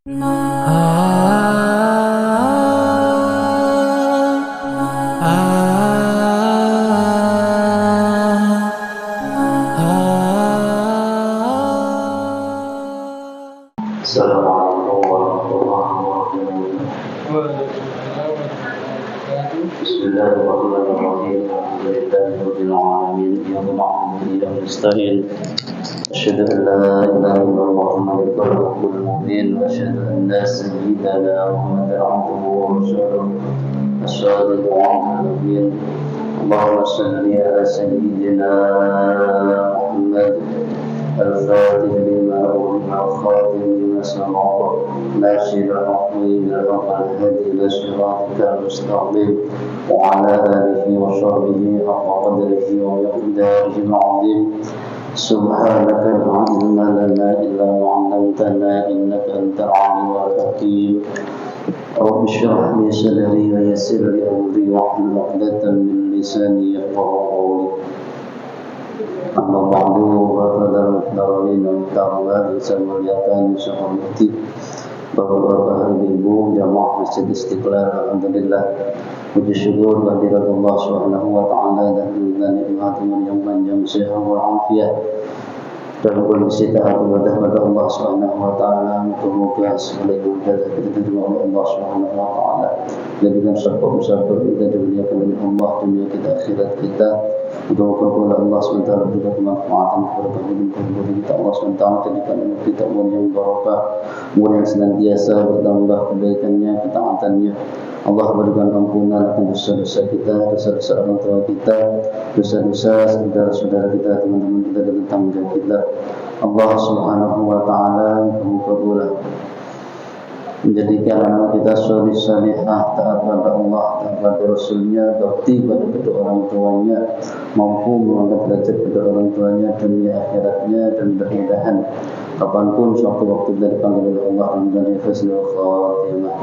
Assalamualaikum warahmatullahi wabarakatuh. Bismillahirrahmanirrahim. Alhamdulillahirabbil alamin. Iyyaka na'budu wa iyyaka nasta'in. Asyhadu an la ilaha illallah muhammadun mu'min wa asyhadu anna sayyidana Muhammadan abduhu wa rasuluh. As-sadiqul amin. Allahumma shalli ala sayyidina Muhammad الفاتح لما أغلق الخاتم لما سبق ناشر الحق بالحق الهادي إلى صراطك المستقيم وعلى آله وصحبه حق قدره ومقداره العظيم سبحانك لا علم لنا إلا ما علمتنا إنك أنت العليم الحكيم رب اشرح لي صدري ويسر لي أمري واحلل عقدة من لساني يفقهوا قولي Amma ba'du faqadar darulin ta'ala bisa muliakan syahwati Bapak-bapak ibu jamaah Masjid Istiqlal. Alhamdulillah, puji syukur kehadirat Allah Subhanahu wa taala dan nikmat yang panjang sehat wal afiat dan kondisi taat ibadah kepada Allah Subhanahu wa taala. Semoga segala ibadah kita diterima oleh Allah Subhanahu wa taala. Jadikan sebab kita dimuliakan oleh Allah dunia kita akhirat kita. Doa Allah SWT juga kemanfaatan kepada kehidupan kita. Allah SWT jadikan umur kita umur yang barokah, umur yang senantiasa bertambah kebaikannya, ketaatannya. Allah berikan ampunan akan dosa-dosa kita, dosa-dosa orang tua kita, dosa-dosa saudara-saudara kita, teman-teman kita dan tetangga kita. Allah Subhanahu wa taala kabulkan menjadikan anak kita soleh salihah, taat pada Allah, taat pada Rasulnya, bakti pada kedua orang tuanya, mampu mengangkat derajat kedua orang tuanya dunia akhiratnya, dan mudah-mudahan kapanpun suatu waktu kita dipanggil oleh Allah dan husnul khatimah.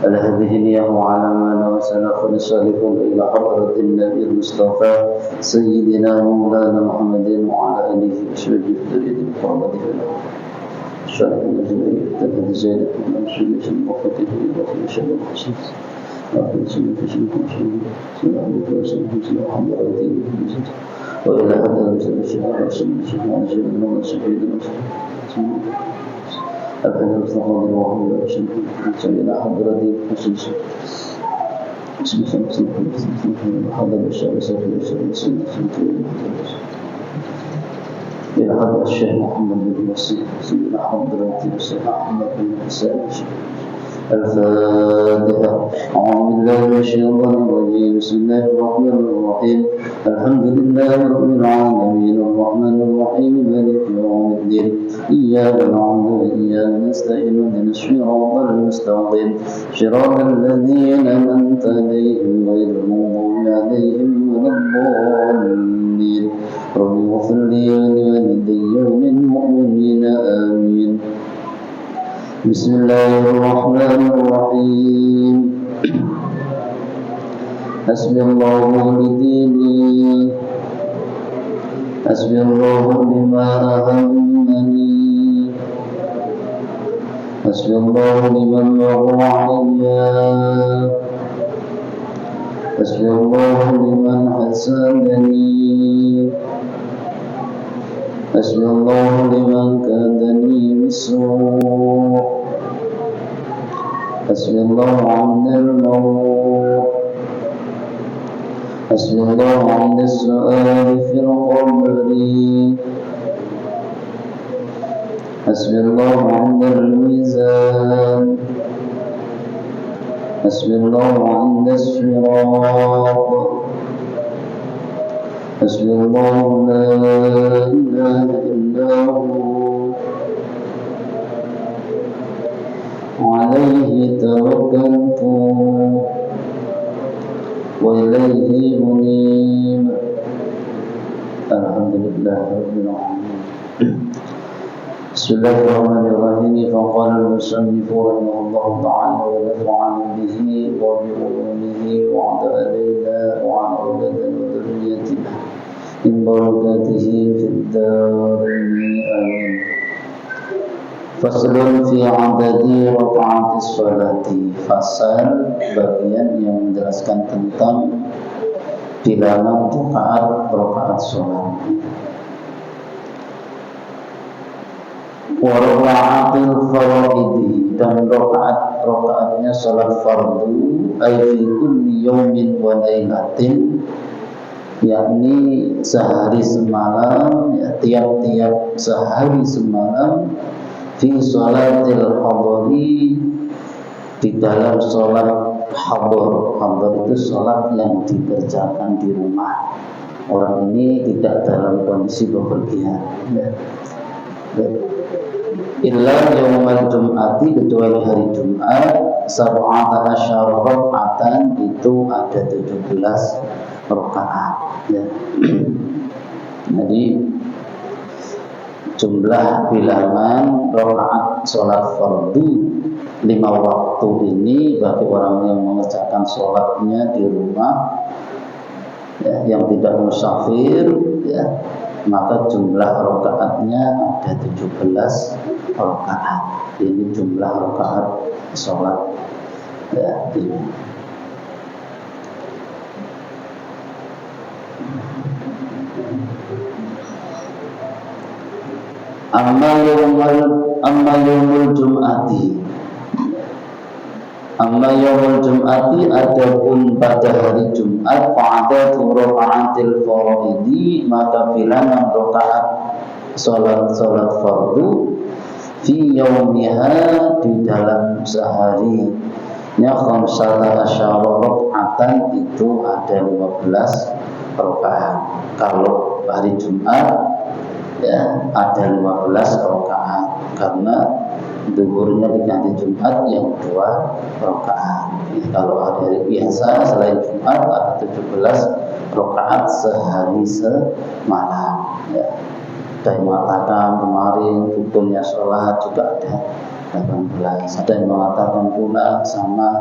Ala hadhihi niyyah wa ala ma salafun salihun ila hadratin Nabi Mustafa Sayyidina Maulana Muhammadin wa ala alihi wa sahbihi wa sallam. Syarah al-Jum'iyah dan Zainab dan Sunnah al-Muqaddimah dan Syarah al-Hasan Akhir Sunnah al-Muqaddimah Sunnah al-Muqaddimah Sunnah al-Muqaddimah wa ila hadal Sunnah al-Sunnah al-Sunnah al-Sunnah al-Hadal al-Faqad wa Sunnah al-Hadrati Sunnah Hadal al-Sunnah إلى هذا الشيخ محمد بن نصير سيدنا حضرة الشيخ أحمد بن حسين الفاتحة. أعوذ بالله من الشيطان الرجيم. بسم الله الرحمن الرحيم. الحمد لله رب العالمين الرحمن الرحيم مالك يوم الدين إياك نعبد وإياك نستعين اهدنا الصراط المستقيم صراط الذين أنعمت عليهم غير المغضوب عليهم ولا الضالين. رب اغفر لي ولوالدي وللمؤمنين آمين. بسم الله الرحمن الرحيم. حسبي الله لديني حسبي الله لما أهمني حسبي الله لمن مر عليا حسبي الله لمن حسدني حسبي الله لمن كادني بالسوء حسبي الله عند الموت حسبي الله عند السؤال في القبر حسبي الله عند الميزان حسبي الله عند الصراط حسبي الله لا إله إلا هو عليه توكلت وإليه أنيب. Alhamdulillah rabbil alamin. Bismillahirrahmanirrahim. Faqala al-musannif rahimahullahu ta'ala wa nafa'ana bihi wa bi ulumihi wa 'ala alaina wa 'ala auladina wa dhurriyyatina min barakatihi fid darain. Amin. Faslun fi adadi raka'atis sholati. Fasal bagian yang menjelaskan tentang bilangan rakaat sholat. Wa raka'atil faraidi, dan rakaatnya sholat fardu, ay fi kulli yawmin wa lailatin, yakni sehari semalam, ya, tiap-tiap sehari semalam, fi sholatil hadari, di dalam sholat hadar. Hadar itu sholat yang dikerjakan di rumah. Orang ini tidak dalam kondisi bepergian, ya. Illa yaumal jum'ati, kecuali hari Jumat, sab'ata asyara raka'atan, itu ada 17 rakaat, ya. Jadi jumlah bilangan rakaat sholat fardu 5 waktu ini bagi orang yang mengerjakan sholatnya di rumah, ya, yang tidak musafir, ya, maka jumlah rakaatnya ada 17 rakaat. Ini jumlah rakaat sholat, ya, ini. Amma yaumul jum'ati, adapun pada hari Jumat, fa'adatu raka'atil faraidi, maka bilangan rakaat salat fardu, fi yaumiha, di dalam seharinya, khamsata asyara raka'atan, itu ada 15 rakaat. Kalau hari Jumat, ya, ada 15 rakaat, karena zuhurnya diganti Jumat yang 2 rakaat. Kalau hari biasa selain Jumat ada 17 rakaat sehari semalam, ya. Ada yang mengatakan kemarin hukumnya sholat juga ada 18. Ada yang mengatakan pula sama,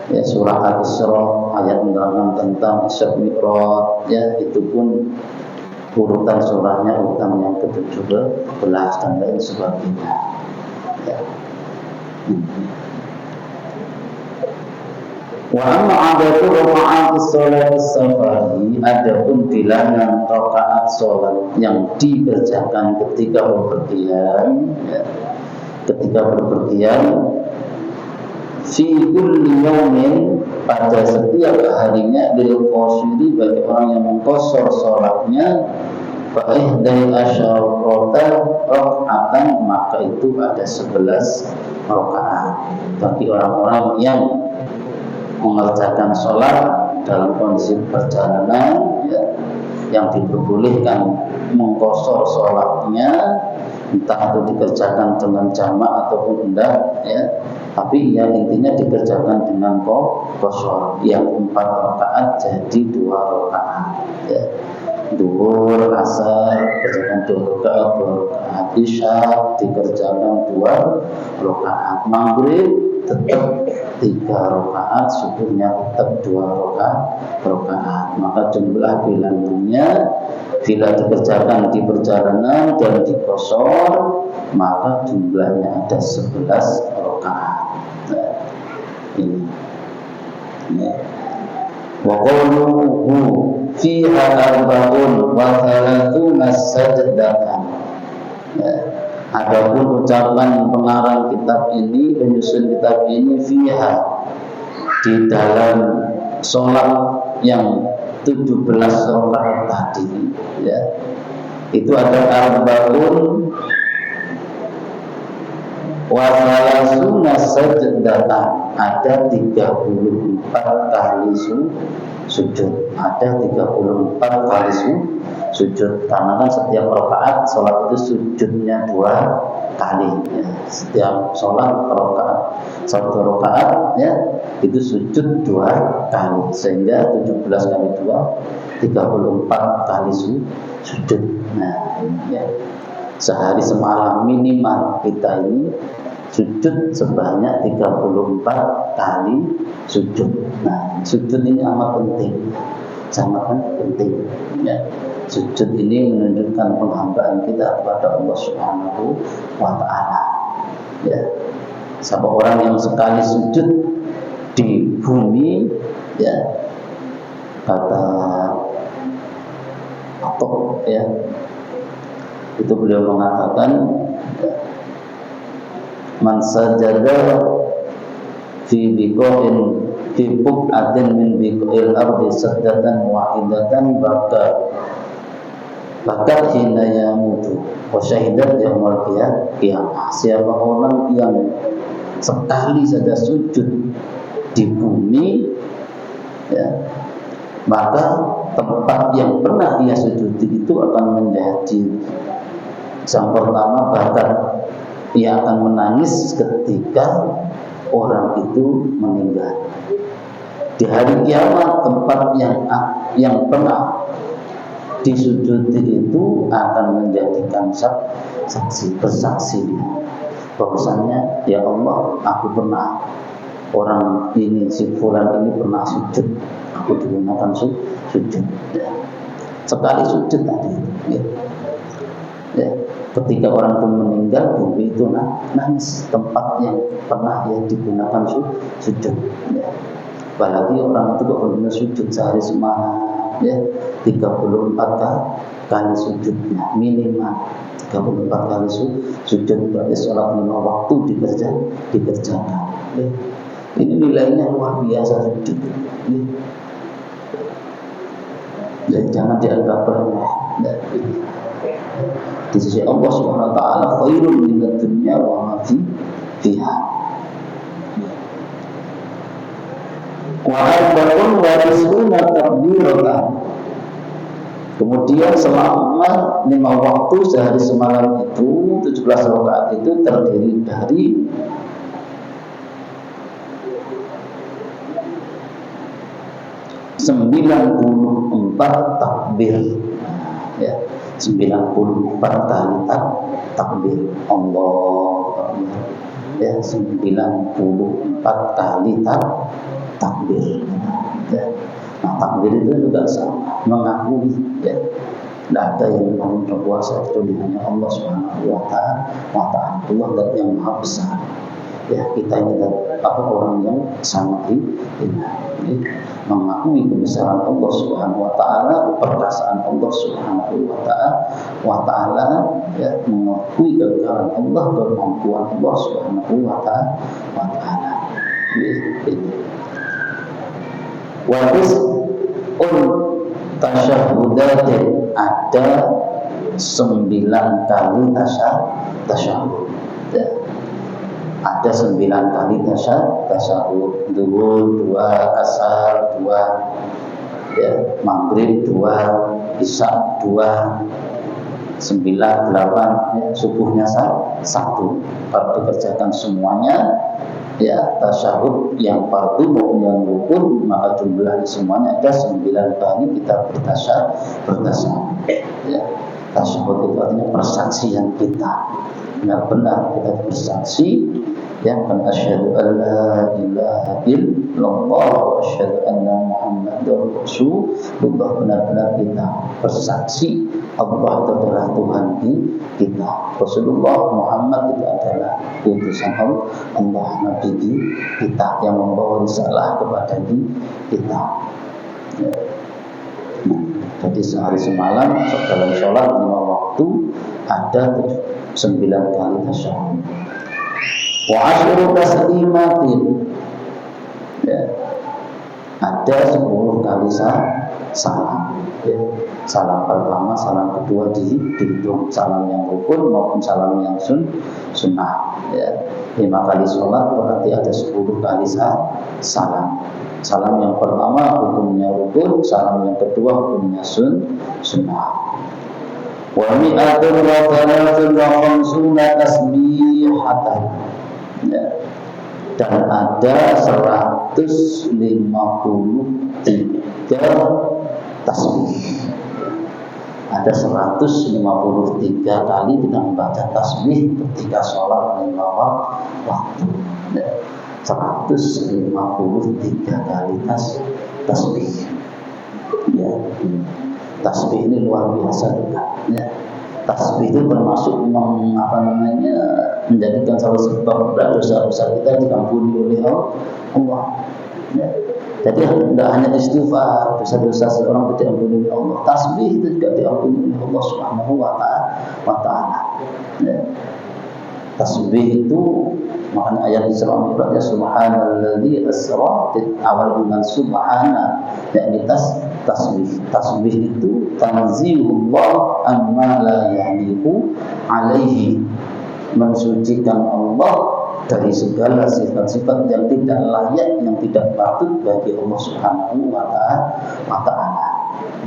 ya, surah Al-Isra, ayat menerangkan tentang Isra Mi'raj, ya, itu pun urutan surahnya urutan yang ke-17 dan lain sebagainya, ya. Wa amma adatu raka'atis sholatis safari, adapun bilangan rakaat sholat yang dikerjakan ketika bepergian, ya, fi kulli yaumin, pada setiap harinya, lil qasiri, bagi orang yang mengqashar sholatnya, fa ihdai asyarata raka'atan, maka itu ada 11 rakaat. Bagi orang-orang yang mengerjakan sholat dalam kondisi perjalanan, ya, yang diperbolehkan mengqashar sholatnya, entah itu dikerjakan dengan jamak ataupun enggak, ya, tapi yang intinya dikerjakan dengan qashar, yang 4 rakaat jadi 2 rakaat, ya. Duhur, asar dikerjakan 2 rakaat, isya dikerjakan 2 rakaat, maghrib tetap 3 rakaat, subuhnya tetap 2 rakaat. Maka jumlah bilangannya bila dikerjakan di perjalanan dan di qashar, maka jumlahnya ada 11 rakaat. Nah, ini. Ya. Wa qawluhu fiha arba'un wa thalathuna sajdatan. Ya. Adapun ucapan pengarang kitab ini, penyusun kitab ini, fiha, di dalam sholat yang 17 rakaat tadi, ya, itu ada arba'un wa thalathuna sajdatan, ada 34 kali sujud, ada 34 kali sujud, karena kan setiap rakaat sholat itu sujudnya 2 kali, ya. Setiap sholat satu rakaat, ya, itu sujud 2 kali, sehingga 17 kali 2 34 kali sujud. Nah, ya, sehari semalam minimal kita ini sujud sebanyak 34 kali sujud. Nah, sujud ini amat penting, sangat penting, ya. Sujud ini menunjukkan penghambaan kita kepada Allah Subhanahu wa Ta'ala. Ya, siapa orang yang sekali sujud di bumi, ya, kata atau ya, itu beliau mengatakan, ya, man sajada fi biqa'in fi buq'atin min biqa'il ardi sajdatan wahidatan bakat hina yamutu wa syahidat yaumul qiyamah. Siapa orang yang sekali saja sujud di bumi, ya, maka tempat yang pernah ia sujudi itu akan menjadi yang pertama, bahkan ia akan menangis ketika orang itu meninggal. Di hari kiamat tempat yang pernah disujudi itu akan menjadikan saksi, bersaksi bahwasanya ya Allah, aku pernah, orang ini, si fulan ini pernah sujud, aku digunakan sujud. Ya. Sekali sujud tadi, ya. Ya. Ketika orang itu meninggal, bumi itu nangis, tempat yang pernah ya digunakan sujud. Ya. Apalagi orang itu kok benar sujud sehari semalam, ya, 34 kali sujudnya minimal 34 kali sujud, berarti sholat 5 waktu dikerjakan. Ya. Ini nilainya luar biasa sujud. Ya. Dan jangan dianggap remeh. Ya. Di sisi Allah Subhanahu wa taala khairun minad dunya wa ma fiha. Wa arba'un wa tis'una takbiratan. Kemudian selama 5 waktu sehari semalam itu 17 rakaat itu terdiri dari 94 takbir, ya, 94 kali takbir Allah, ya, 94 kali takbir. Ya. Nah, takbir itu juga sama, mengakui, ya, tidak ada yang paling berkuasa itu hanya Allah Subhanahu wa taala, Allah dat yang maha besar. Ya, kita ini orang yang sangat ini mengakui kebesaran Allah Subhanahu wa taala, keperkasaan Allah Subhanahu wa taala, ya, mengakui kegagalan Allah, kemampuan Allah Subhanahu wa taala. Wadis tasyahudatin, ada 9 kali tasyahud. Ya. Ada 9 kali tasyahud. Zuhur 2, asar 2, ya, maghrib 2, isya 2, 9, 8, ya, subuhnya 1. Kalau dikerjakan semuanya, ya, tasyahud yang fardu maupun yang rukun, maka jumlahnya semuanya ada 9 kali kita bertasyahud. Ya. Tasyahud itu artinya persaksian kita. Benar-benar kita bersaksi, ya, asyhadu an la ilaha illallah wa asyhadu anna muhammadar rasulullah. Benar-benar kita bersaksi Allah itu adalah Tuhan kita, Rasulullah Muhammad itu adalah utusan Allah, Nabi kita yang membawa risalah kepada kita. Ya. Jadi sehari semalam dalam sholat 5 waktu ada 9 kali tasyahud. Wa asyru taslimatin, ya, ada 10 kali salam. Ya. Salam pertama, salam kedua dihitung, salam yang rukun maupun salam yang sunnah. Ya. 5 kali sholat berarti ada 10 kali salam. Salam yang pertama hukumnya rukun, salam yang kedua hukumnya sunnah. Wa mi'atun wa thalatun wa khamsuna tasbihatan. Ya. Dan ada 153 tasbih. Ada 153 kali kita membaca tasbih ketika sholat 5 waktu. Ya. 153 kali tasbih. Ya. Tasbih ini luar biasa juga. Ya. tasbih itu termasuk menjadikan salah sebab dosa-dosa kita diampuni oleh Allah. Ya. Jadi tidak hanya istighfar, dosa-dosa seorang tidak diampuni oleh Allah, tasbih itu juga diampuni oleh Allah Subhanahu wa taala. Ya. Tasbih itu makanya ayat Isra Mi'raj subhanalladzi asra awal dengan subhana, yakni tasbih. Tasbih itu tanzihullah amma la yaliqu alaihi, mensucikan Allah dari segala sifat-sifat yang tidak layak, yang tidak patut bagi Allah Subhanahu wa taala.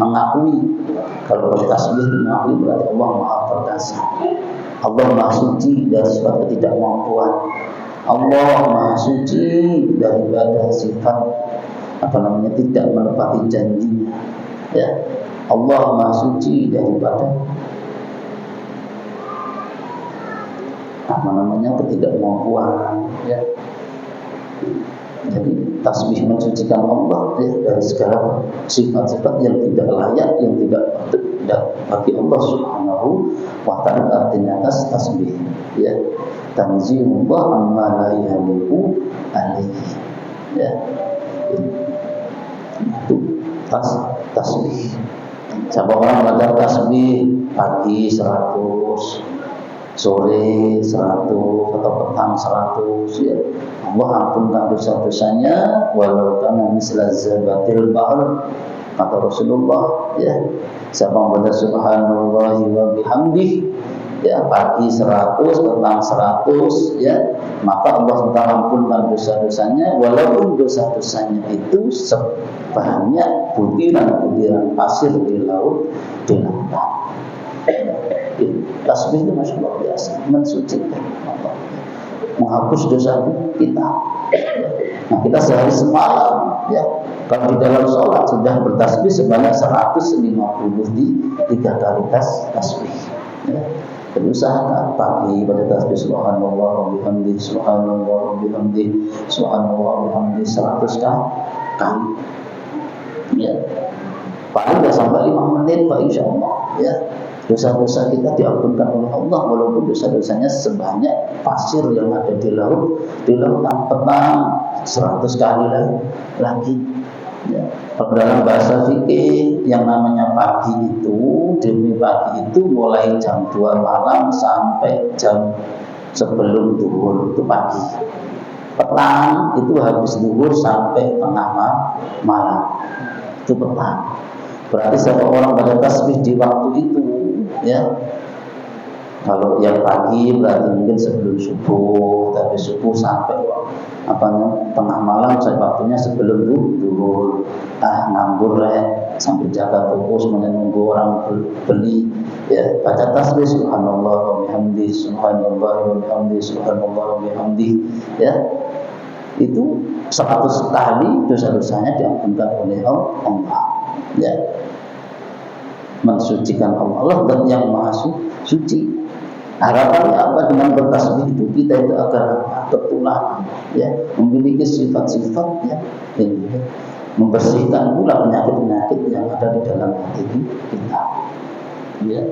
Mengakui kalau tasbih mengakui berarti Allah Maha Perkasa. Allah Maha Suci dari sifat ketidakmampuan. Allah Maha Suci daripada sifat tidak menepati janjinya. Ya. Allah Maha Suci daripada ketidakmampuan. Ya. Jadi tasbih mensucikan Allah dari segala sifat-sifat yang tidak layak, yang tidak bagi Allah Subhanahu wa taala. Artinya tasbih, ya, tanzihullah amma la yaliqu alaihi, ya, itu tasbih. Siapa orang baca tasbih pagi 100, sore 100 atau petang 100, ya, Allah ampunkan dosa-dosanya walau kana misla zabatil bahr, kata Rasulullah. Ya, siapa membaca subhanallahi wa bihamdih, ya, pagi 100, petang 100, ya, maka Allah ampunkan dosa-dosanya walaupun dosa-dosanya itu sebanyak butiran-butiran pasir di laut, di lautan. Tasbih itu masya Allah biasa, mensucikan Allah, menghapus dosa kita. Nah, kita sehari semalam, ya, kalau di dalam sholat sudah bertasbih sebanyak 153 kali tasbih. Ya. Berusaha pagi pada tasbih subhanallah wa bihamdihi, subhanallah wa bihamdihi, subhanallah wa bihamdihi 100 kali. Ya. Paling nggak sampai 5 menit Pak, insya Allah. Ya. Dosa-dosa kita diampunkan oleh Allah walaupun dosa-dosanya sebanyak pasir yang ada di laut petang 100 kali lagi. Ya. Dalam bahasa fikih yang namanya pagi itu, demi pagi itu mulai jam 2 malam sampai jam sebelum zuhur itu pagi. Petang itu habis zuhur sampai tengah malam itu petang. Berarti setiap orang pada tasbih di waktu itu, ya. Kalau yang pagi berarti mungkin sebelum subuh, tapi subuh sampai tengah malam, waktunya sebelum zuhur. Nganggur sambil jaga toko semuanya nunggu orang beli, ya, baca tasbih subhanallah wa bihamdihi, subhanallah wa bihamdihi, subhanallah wa bihamdihi, ya. Itu 100 kali dosa-dosanya diampunkan oleh Allah. Ya, mensucikan Allah dan yang maha suci. Harapannya apa dengan bertasbih itu? Kita itu agar tertular, ya, memiliki sifat-sifat, ya, membersihkan pula penyakit-penyakit yang ada di dalam hati kita. Ya,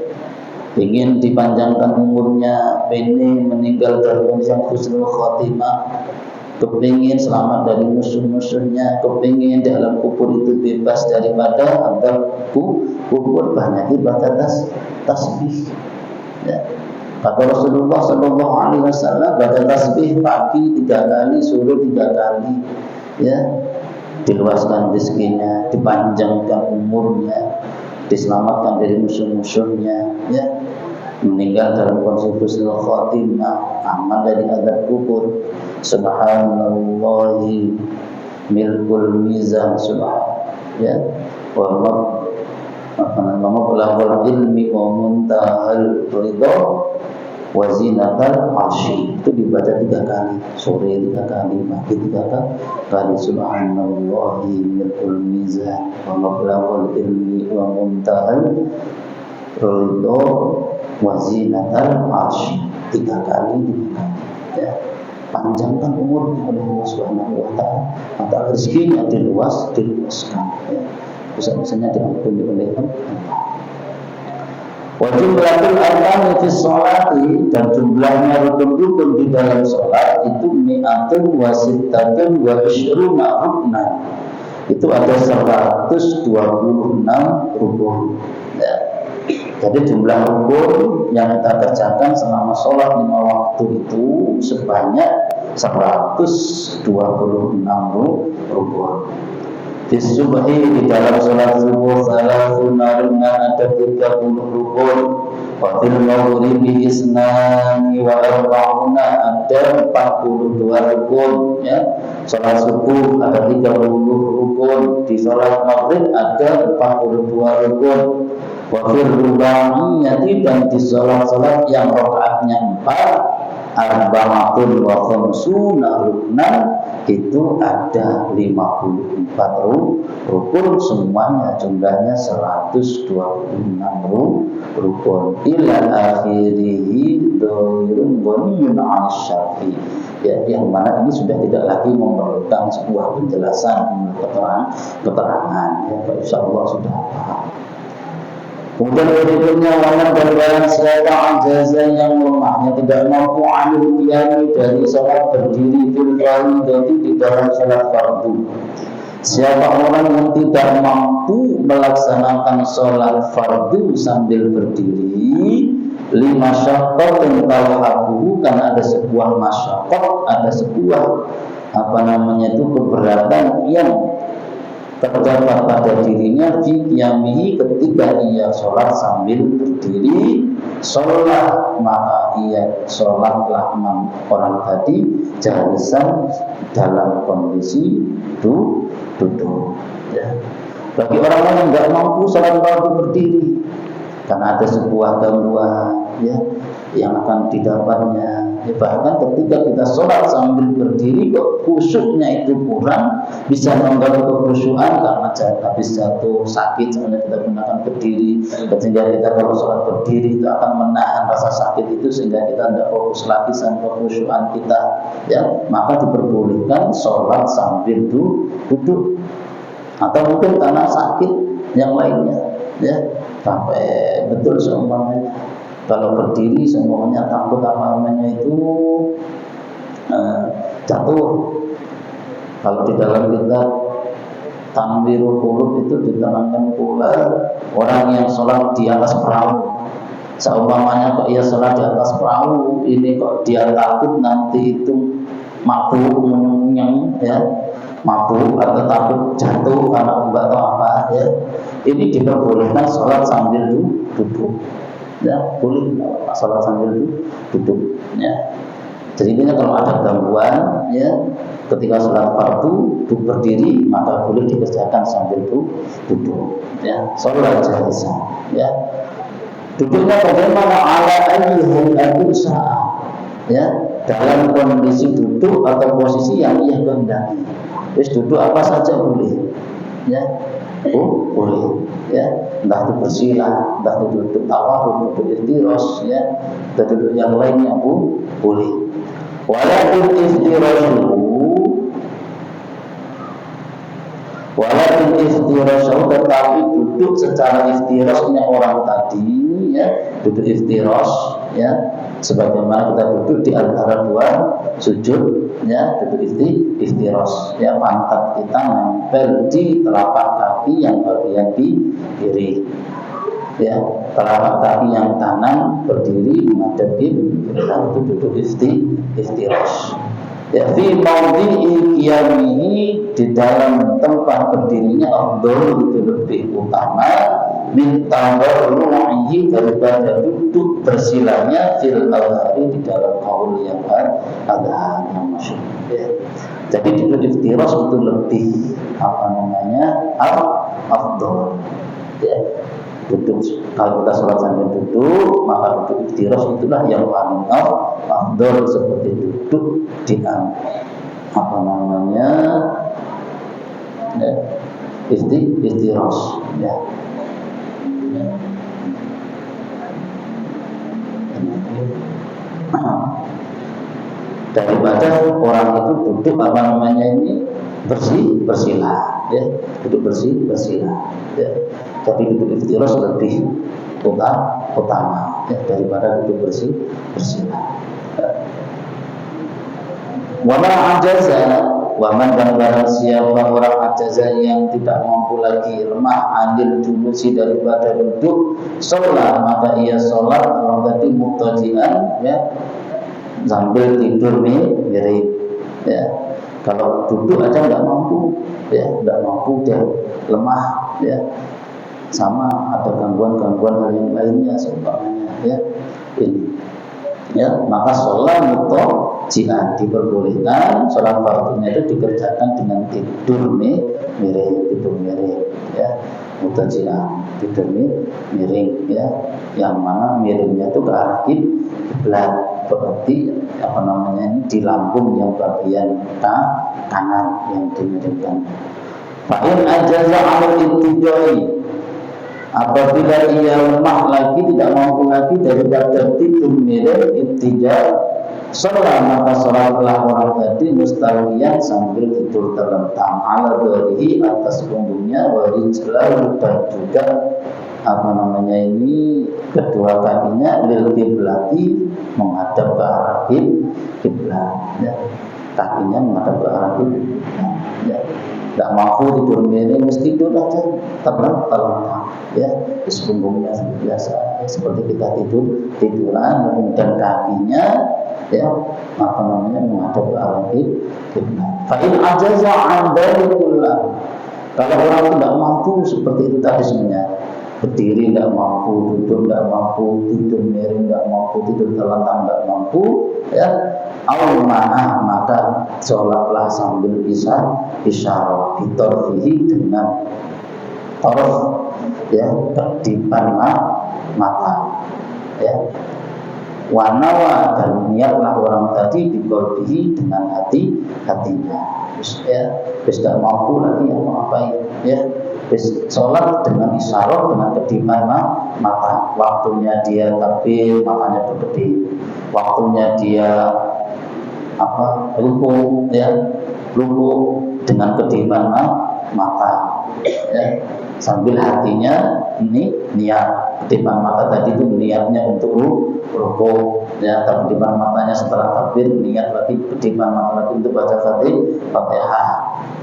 ingin dipanjangkan umurnya, pengen meninggal dalam yang husnul khotimah, kepingin selamat dari musuh-musuhnya, kepingin dalam kubur itu bebas daripada azab kubur, banyak baca tasbih. Ya. Kata Rasulullah Sallallahu Alaihi Wasallam, baca tasbih pagi 3 kali, sore 3 kali, ya, diluaskan rezekinya, dipanjangkan umurnya, diselamatkan dari musuh-musuhnya, ya, meninggal dalam kondisi husnul khotimah, aman dari azab kubur. Subhanallahi milkul mizan, ya, wa mablagul ilmi wa muntahal ridha wa zinatal arsy. Itu dibaca 3 kali, sore 3 kali, pagi 3 kali. Subhanallahi milkul mizan wa mablagul ilmi wa muntahal ridha wa zinatal arsy. 3 kali, ya. Panjangkan umurnya oleh Allah Subhanahu wa taala, rezekinya diluaskan, ya. Dosa-dosanya diampuni oleh Allah. Wa jumlatul arkani fi sholati, dan jumlahnya rukun-rukun di dalam sholat itu mi'atun wa sittatun wa ishruna ruknan. Itu ada 126 rukun. Ya. Jadi jumlah rukun yang kita kerjakan selama sholat 5 waktu itu sebanyak 126 rukun. Di subuhi, di dalam sholat subuh salatuna ruknan, ada 30 rukun. Wa fil maghribi isnani wa arba'una, ada 42 rukun. Ya. Sholat subuh ada 30 rukun. Di sholat maghrib ada 42 rukun. Wa fil rubaiyati, dan di sholat-sholat yang rakaatnya 4, arba'atun wa khamsuna ruknan, itu ada 54 rukun, semuanya jumlahnya 126 rukun. Ila akhirihi dhairun ghaniyun 'an syafi. Ya, yang mana ini sudah tidak lagi memerlukan sebuah penjelasan, keterangan. Ya, insyaallah sudah paham. Kemudian berikutnya, waman, dan barang siapa ajaza yang lemahnya tidak mampu anil qiyami, dari salat berdiri fil fardhi, di dalam salat fardu. Siapa orang yang tidak mampu melaksanakan salat fardu sambil berdiri, lima syaqqat talhaquhu, karena ada sebuah masyaqqat, ada sebuah keberatan yang terdapat pada dirinya fi qiyamihi, ketika ia sholat sambil berdiri, sholat, maka ia sholatlah orang tadi jalisan, dalam kondisi duduk. Ya. Bagi orang yang tidak mampu sholat fardu berdiri, karena ada sebuah gangguan, ya, yang akan didapatnya. Ya, bahkan ketika kita sholat sambil berdiri kok khusyuknya itu kurang, bisa mengganggu kekhusyukan karena habis jatuh sakit sebenarnya kita gunakan berdiri, sehingga kita kalau sholat berdiri itu akan menahan rasa sakit itu, sehingga kita tidak fokus lagi sama kekhusyukan kita. Ya, maka diperbolehkan sholat sambil duduk, atau mungkin karena sakit yang lainnya, ya, sampai betul semuanya. Kalau berdiri semuanya takut itu jatuh. Kalau di dalam kita tanwirul qulub itu diterangkan pula orang yang sholat di atas perahu. Seumpamanya kok ia sholat di atas perahu, ini kok dia takut nanti itu mabuk, munyung-munyung, ya, mabuk atau takut jatuh karena ombak atau apa, ya. Ini diperbolehkan sholat sambil duduk. Ya, boleh sholat sambil duduk. Ya. Jadi intinya kalau ada gangguan, ya, ketika sholat fardu berdiri, maka boleh dikerjakan sambil duduk. Ya, sholat jalisan. Ya. Duduknya bagaimana? Ala ayyuhul sa'a. Ya, dalam kondisi duduk atau posisi yang ia kehendaki. Terus duduk apa saja boleh. Ya. Boleh, ya, entah itu bersila, entah itu duduk tawarruk, duduk iftiros, ya, atau duduk yang lainnya pun boleh. Walaupun iftirashu, tetapi duduk secara iftirasnya orang tadi, ya, duduk iftiras, ya, sebagaimana kita duduk di antara dua sujud, ya, duduk iftiras, ya, pantat kita nempel di telapak kaki yang bagian kiri, ya, telapak kaki yang kanan berdiri menghadap kiblat, itu duduk iftiras. Ya, fi maudhi'i qiyamihi, di dalam tempat berdirinya afdal, itu lebih utama, min tawarru'ihi, daripada duduk bersilanya fil adhari, di dalam qaul yang adhar yang masyhur. Ya. Jadi duduk iftiras itu lebih afdal. Ya. Duduk, kalau kita sholat sambil duduk, maka duduk iftiras itulah yang paling afdal, seperti duduk di iftiras, ya. Daripada orang itu duduk bersila, ya, duduk bersila, ya. Tapi duduk iftiras lebih utama ya, daripada duduk bersila. Wala ajaza, waman dan barang siapa orang ajaza yang tidak mampu lagi, lemah, anil julusi daripada duduk, sholat maka ia sholat orang tadi muttaji'an ya, sambil tidur miring ya. Kalau duduk aja nggak mampu ya, nggak mampu dia lemah ya, sama ada gangguan-gangguan hal yang lainnya seumpamanya ya ini ya, maka sholat muttaji'an diperbolehkan, sholat fardunya itu dikerjakan dengan tidur miring ya, muttaji'an tidur miring ya, yang mana miringnya itu ke arah kiblat, berarti apa namanya ini di lambung yang bagian kanan yang dimiringkan. Fa'in ajaza al intijai, apabila ia lemah lagi, tidak mampu lagi daripada tidur miring ittija, sholat maka sholatlah orang tadi mustawiyan sambil tidur terlentang ala dharihi atas punggungnya, warijlahu dan juga apa namanya ini kedua kakinya lil kiblati menghadap ke arah kiblat ya, kakinya menghadap ke arah kiblat ya. Tidak mampu tidur miring, mesti tidur aja terlentang ya, di punggungnya biasa ya, seperti kita tiduran, kemudian kakinya ya apa namanya menghadap ke arah kiblat. Fa'in ajaza an dzalika, kalau orang tidak mampu seperti itu tadi sebenarnya, berdiri tidak mampu, duduk tidak mampu, tidur miring tidak mampu, tidur terlentang tidak mampu ya, au ma'ah maka sholatlah sambil isyarat bitorfihi dengan torf ya, kedipan mata ya, wanawa dan niatlah orang tadi biqalbihi dengan hatinya ya, tidak mampu lagi apa-apain ya, sholat dengan isyarat dengan kedipan mata, waktunya dia takbir matanya berkedip, waktunya dia apa ruku ya, ruku dengan kedipan mata ya, sambil hatinya ini niat, kedipan mata tadi itu niatnya untuk ruku ya, kedipan matanya setelah takbir niat lagi, kedipan mata lagi untuk baca Fatihah,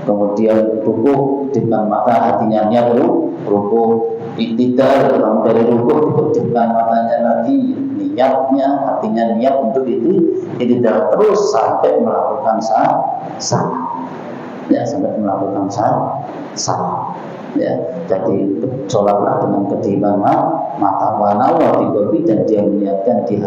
kemudian ruku kedipan mata hatinya niat ruku, iktidal dari ruku dikedipan matanya lagi niatnya, hatinya niat untuk itu tidak terus sampai melakukan salah ya, sampai melakukan salah ya. Jadi sholatlah dengan kedipan mata wanawa biqalbi, dan dia meniatkan di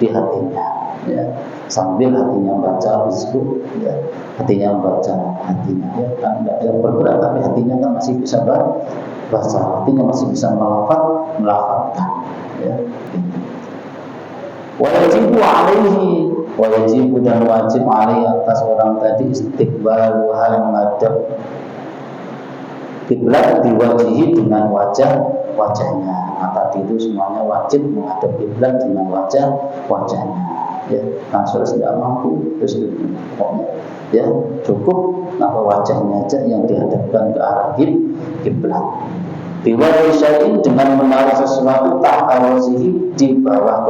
hatinya ya, sambil hatinya membaca hizbu ya, hatinya membaca hatinya ya, kan tidak bisa bergerak tapi hatinya kan masih bisa baca, hatinya masih bisa melafalkan ya. Wajibu alaihi, wajibu dan wajib alaihi atas orang tadi istiqbalu hal menghadap kiblat diwajihi dengan wajahnya. Nah, tadi itu semuanya wajib menghadap kiblat dengan wajahnya ya. Nah, sudah tidak mampu terus pokoknya ya cukup apa wajahnya aja yang dihadapkan ke arah kiblat. Biwajhi syai'in dengan menaruh sesuatu tahta wajhihi di bawah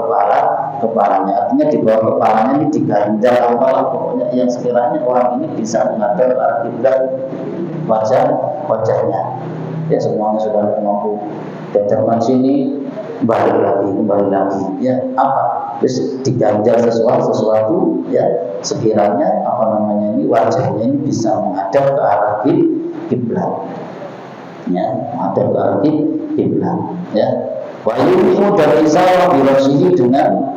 kepalanya, artinya di bawah kepalanya ini diganjal apalah pokoknya yang sekiranya orang ini bisa menghadap ke arah kiblat wajahnya ya, semuanya sudah mampu. Dan zaman sini kembali lagi ya, apa terus diganjal sesuatu ya, sekiranya apa namanya ini wajahnya ini bisa menghadap ke arah kiblat ya, menghadap ke arah kiblat ya. Wa yuqimu dan isyarat birasihi dengan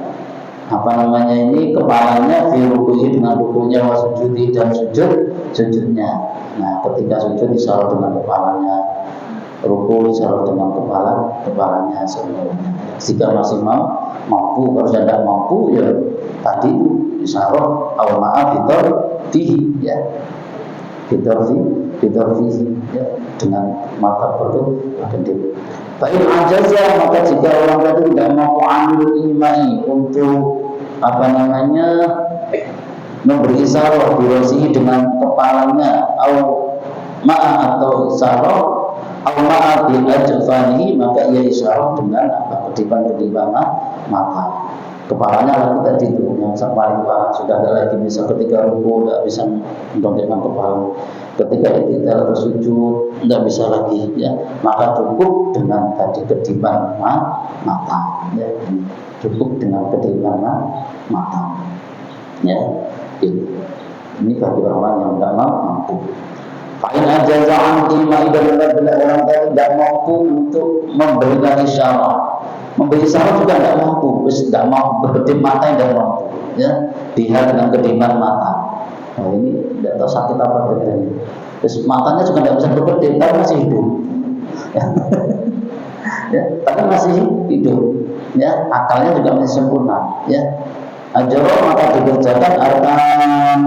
apa namanya ini kepalanya fi ruku'i dengan rukunya, wa sujudi dan sujudnya. Nah, ketika sujud isyarat dengan kepalanya, ruku isyarat dengan kepalanya semuanya. Jika masih mampu, kalau tidak mampu ya tadi isyarat au ma'a bitarfihi ya, bitarfihi ya, dengan mata berkedip. Fa'in ajaza maka jika orang tadi tidak mampu ambil imai untuk apa namanya memberi isyarat birasihi dengan kepalanya, au ma'a atau isyarat Al-ma'a bi ajfani, maka ia isyarat dengan apa? Kedipan-kedipan mata. Kepalanya lagi tadi itu yang paling parah, sudah ada lagi bisa ketika ruku tidak bisa mendongkrakkan kepala, ketika i'tidal atau sujud tidak bisa lagi, ya, maka cukup dengan tadi kedipan mata, ya, cukup dengan kedipan mata, ya. Ini bagi orang yang tidak mampu. Fa'in ajaza imma ibadah bila orang tadi tidak mampu untuk memberikan isyarat. Memberi isyarat juga tidak mampu, tidak mau berkedip mata yang tidak mampu, ya, lihat dengan kedipan mata. Nah, ini tidak tahu sakit apa bedanya. Terus matanya juga tidak bisa berkedip, tapi masih hidup. Ya, tapi masih hidup. Ya, akalnya juga masih sempurna. Ya, ajro maka dikerjakan arkan.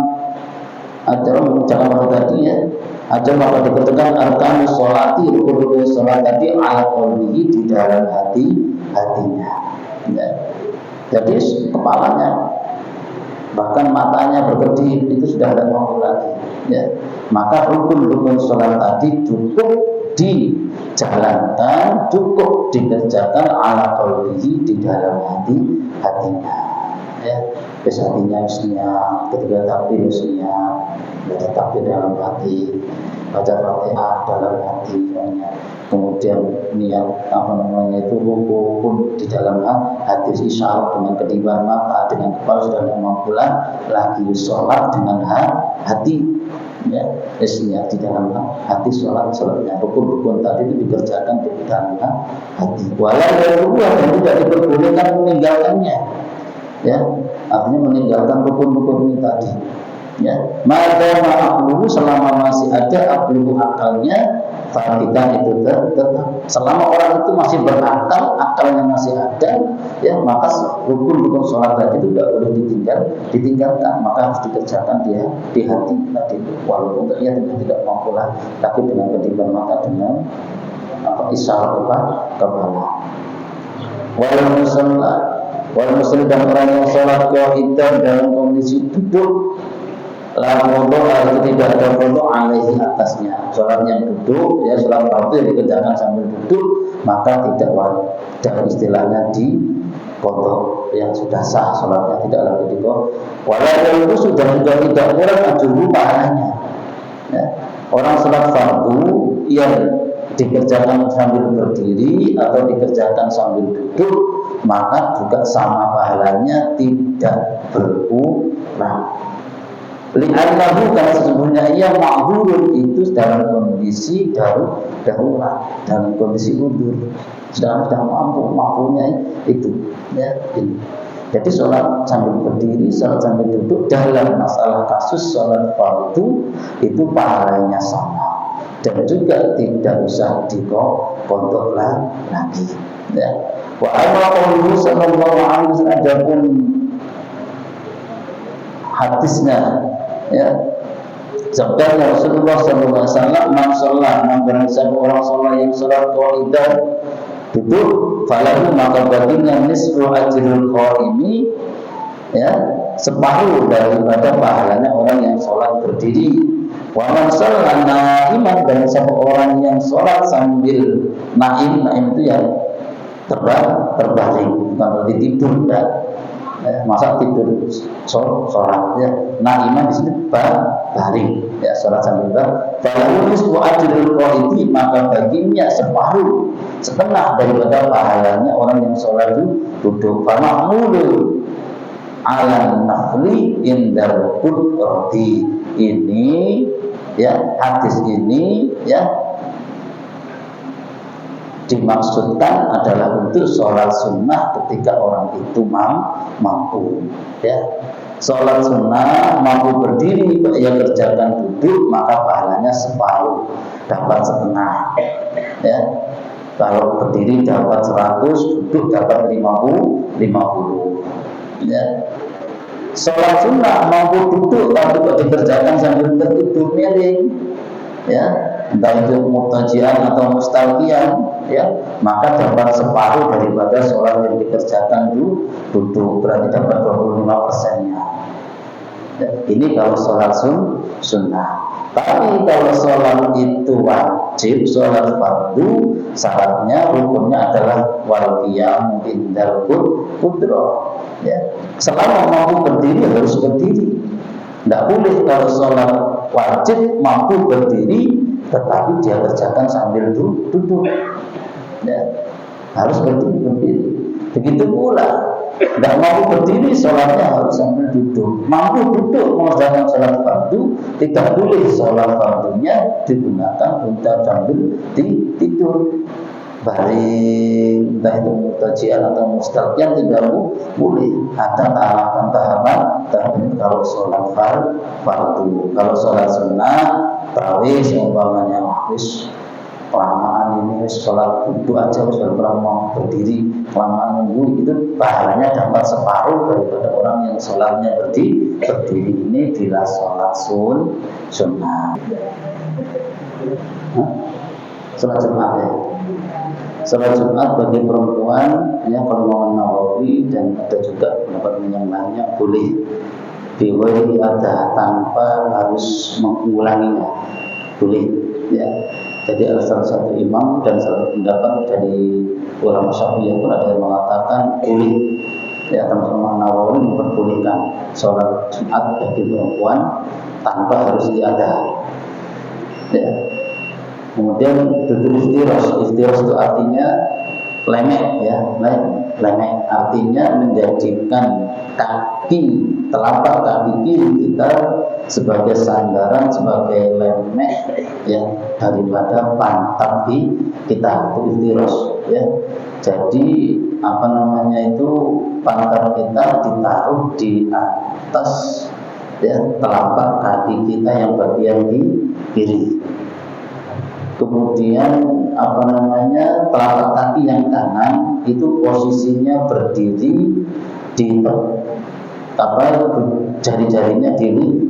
Ajro mengerjakan pada tadi, ya. Ajro maka dikerjakan arkan sholati, rukun sholat tadi ala qalbihi, di dalam hatinya, ya. Jadi kepalanya bahkan matanya berkedip itu sudah tidak mampu lagi, ya. Maka rukun sholat tadi cukup dijalankan, cukup dikerjakan ala qalbihi, di dalam hatinya, ya. Hatinya niat, ketika takbir niat, baca takbir dalam hati, baca Fatihah dalam hati, kemudian niat itu ruku pun di dalam hati, isyarat dengan kedipan mata, dengan kepala sudah tidak mampu lagi, sholat dengan hati, ya, niat di dalam hati, sholatnya rukun tadi itu dikerjakan di dalam hati. Walau dan tidak diperbolehkan meninggalkannya, ya, artinya meninggalkan rukun-rukun ini tadi, ya. Maka ma'akluhu, selama masih ada akluhu akalnya, fatikan itu tetap. Selama orang itu masih berakal, akalnya masih ada, ya, maka rukun-rukun sholat tadi itu tidak boleh ditinggalkan, maka harus dikerjakan dia di hati tadi. Walaupun ia tidak mampu lah, tapi dengan kedipan mata, dengan isyarat kepala. Wal muslim dan orang yang sholat qa'idan dalam kondisi duduk, la wudu, itu tidak ada wudu alaihi, atasnya. Sholat yang duduk, ya, sholat fardu dikerjakan sambil duduk, maka tidak wajib, dan istilahnya dipotong, yang sudah sah sholatnya, tidak lagi dipotong. Walau itu sudah juga tidak kurang ajuru pahalanya, ya. Orang sholat fardu yang dikerjakan sambil berdiri atau dikerjakan sambil duduk, maka juga sama pahalanya, tidak berkurang. Li'annahu, karena sesungguhnya ia ma'hurun, itu dalam kondisi darurat, dalam kondisi udur, sudah mampunya itu, ya. Jadi sholat sambil berdiri, sholat sambil duduk dalam masalah kasus sholat fardu itu pahalanya sama, dan juga tidak usah dipotong lagi, ya. Wa amma sallallahu alaihi wasallam, adapun hadisnya, ya, sabda Rasulullah sallallahu alaihi wasallam, man sholat, barang siapa orang sholat yang sholat qa'idan, duduk, falahu, maka baginya nisfu ajrul qaimi, ya, separuh daripada pahalanya orang yang sholat berdiri. Wa man sholat naiman, dan siapa orang yang sholat sambil naim itu ya terbaring, bukan berarti tidur, ya. Masa tidur sholat, ya. Naiman di sini baring, ya, sholat sambil baring. Nisfu ajrul qaimi, maka baginya separuh, setengah daripada pahalanya orang yang sholat duduk. Fama'mulu ala nafli indal qudrati, ini, ya, hadis ini, ya, dimaksudkan adalah untuk sholat sunnah ketika orang itu mampu, ya. Sholat sunnah mampu berdiri, ia kerjakan duduk, maka pahalanya separuh, dapat setengah, ya. Kalau berdiri dapat 100, duduk dapat 50, ya. Sholat sunnah mampu duduk, tapi kok dikerjakan sambil tertidur miring, ya, entah itu mutajian atau mustalqiyan, ya, maka dapat separuh daripada sholat yang dikerjakan duduk, berarti dapat 25%-nya. Ya, ini kalau sholat sunnah. Tapi kalau sholat itu wajib, sholat fardu, syaratnya rukunnya adalah wal qiyamu indal qudrah. Ya. Selama mampu berdiri harus berdiri. Tidak boleh kalau sholat wajib mampu berdiri, tetapi dia kerjakan sambil duduk. Ya. Harus berdiri. Begitu pula tidak mampu berdiri, sholatnya harus sambil duduk. Mampu duduk mengerjakan sholat fardu, tidak boleh sholat fardunya digunakan untuk sambil tidur. Baring, entah itu mutajian atau mustalqian tidak boleh. Ada tahapan-tahapan. Tapi kalau sholat fardu, kalau sholat sunnah, tarawih seumpamanya wis kelamaan ini sholat duduk aja sudah pernah mau berdiri, kelamaan nunggu itu pahalanya dapat separuh daripada orang yang sholatnya berdiri. Ini bila sholat sunnah. Sholat Jumat ya. Sholat Jumat bagi perempuan ya, kalau Imam Nawawi dan ada juga pendapat yang lainnya boleh diwali ada tanpa harus mengulanginya, boleh ya. Jadi ada salah satu imam dan salah satu pendapat dari ulama Syafi'iyah pun ada yang mengatakan boleh ya, termasuk Imam Nawawi memperbolehkan sholat Jumat bagi perempuan tanpa harus diada ya. Kemudian duduk istiros itu artinya lemek ya, lemek artinya menjadikan telapak kaki kiri kita sebagai sandaran, sebagai lemek ya daripada pantat kita, itu istiros ya. Jadi itu pantat kita ditaruh di atas ya telapak kaki kita yang bagian di kiri. Kemudian telapak kaki yang kanan itu posisinya berdiri di jari-jarinya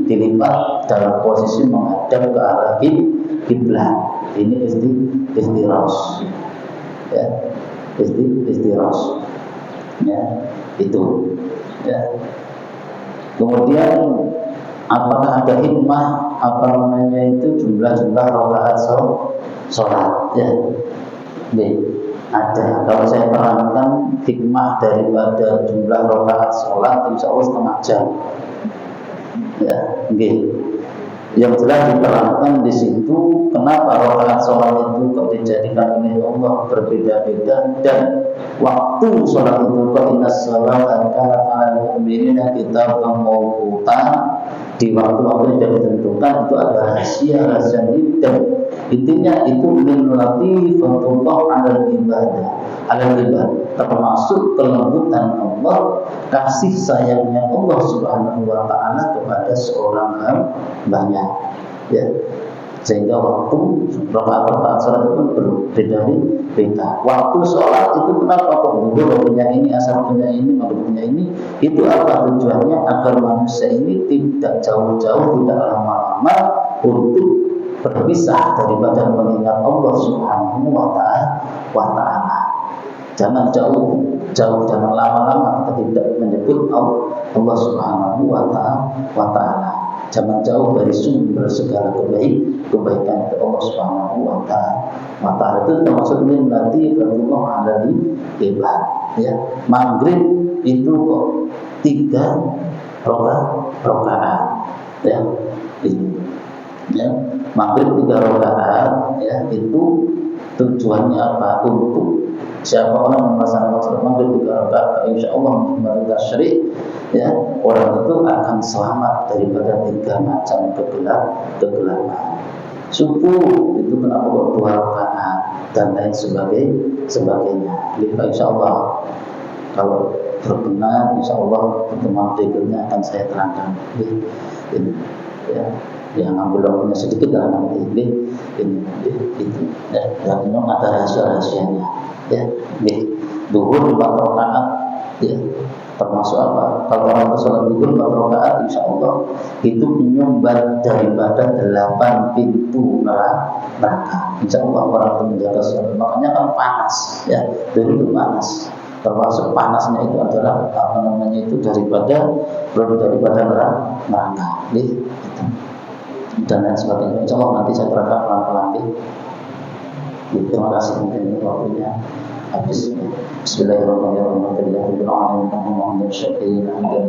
dilipat dalam posisi menghadap ke arah kiblat. Ini istiros ya, istiros ya, itu ya. Kemudian apakah ada hikmah jumlah rakaat sholat ya? Ada. Kalau saya terangkan hikmah daripada jumlah rakaat sholat, insya Allah setengah jam ya. Yang jelas diterangkan di situ kenapa rakaat sholat itu kok dijadikan oleh Allah berbeda-beda, dan waktu sholat itu kok inna sholata kanat 'alal mu'minina kitaban mawquta, di waktu-waktu yang sudah ditentukan. Itu ada rahasia dan intinya itu min latifatullah 'alal ibadah, termasuk kelembutan Allah, kasih sayangnya Allah Subhanahu wa ta'ala kepada seorang hambanya ya. Sehingga waktu rakaat sholat itu berbeda-beda. Waktu sholat itu kenapa kok dulu punya ini, asal punya ini, maghrib punya ini? Itu apa tujuannya? Agar manusia ini tidak jauh-jauh, tidak lama-lama untuk berpisah daripada mengingat Allah Subhanahu wa ta'ala. Jangan jauh, jangan lama-lama kita tidak menyebut Allah Subhanahu wa ta'ala. Jangan jauh dari sumber segala kebaikan itu Allah Subhanahu wa ta'ala. Itu termasuk min nanti Allah ada di ibad ya. Maghrib itu kok 3 rakaat ya. Ya, maghrib 3 rakaat ya, itu tujuannya apa? Untuk siapa orang yang melaksanakan sholat maghrib 3 rakaat, insya Allah menurut syari ya, orang itu akan selamat daripada 3 macam kegelapan. Subuh itu kenapa kok 2 rakaat dan lain sebagainya. Insya Allah kalau berkenan, insya Allah pertemuan berikutnya akan saya terangkan ini ya. Yang ambil waktunya sedikit dalam ini itu ya, dan memang ada rahasia-rahasianya ya. Duhur 4 rakaat ya, termasuk apa? Kalau orang sholat duhur 4 rakaat, insya Allah itu menyumbat daripada 8 pintu neraka. Insya Allah orang itu menjaga sholat. Makanya kan panas ya, duhur itu panas. Termasuk panasnya itu adalah daripada neraka. Gitu. dan lain sebagainya. Insya Allah nanti saya terangkan pelan-pelan. Terima kasih mungkin waktunya habis. Bismillahirrahmanirrahim. Alhamdulillah syakirin hamdan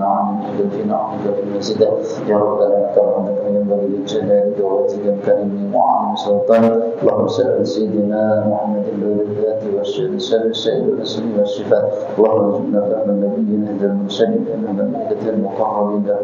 fina hamdan ya rabbana lakal hamdu wa lil jalali wa wajhil karim wa sultan. Allahumma salli ala sayyidina Muhammadin wa sayyidil asmi wa sifat. Allahumma inna fa'al nabiyina dal mursalin wa malaikatil muqarrabin ya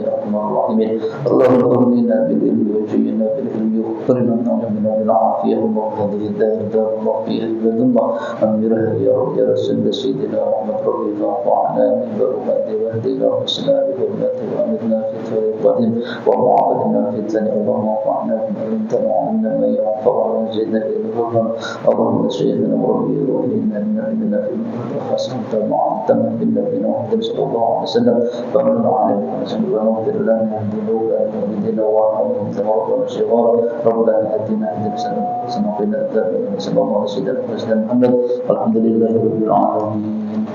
arhamar rahimin. Allahumma inna bil ilmi wa jayyina bil ilmi wa qurna bil afiyah wa hadhihi dar Allah fiha billah amirah ya رسول سيدنا محمد رضي الله عنه من بركاته واهدنا واسلام بحرمته وامرنا في طريقهم ومعبدنا في الثاني. اللهم انفعنا بما علمتنا وعلمنا ما ينفعنا وزدنا علما. اللهم سيدنا وربي واهدنا من علمنا فيما خاصمت وعلمتنا بالنبينا محمد صلى الله عليه وسلم فمن علينا ونسألك ونغفر لنا من ذنوبنا ومن وارحمنا ثوابا وصغارا. ربنا اتنا عندك سنه وقنا عذاب النار. صلى الله عليه وسلم محمد والحمد لله رب العالمين.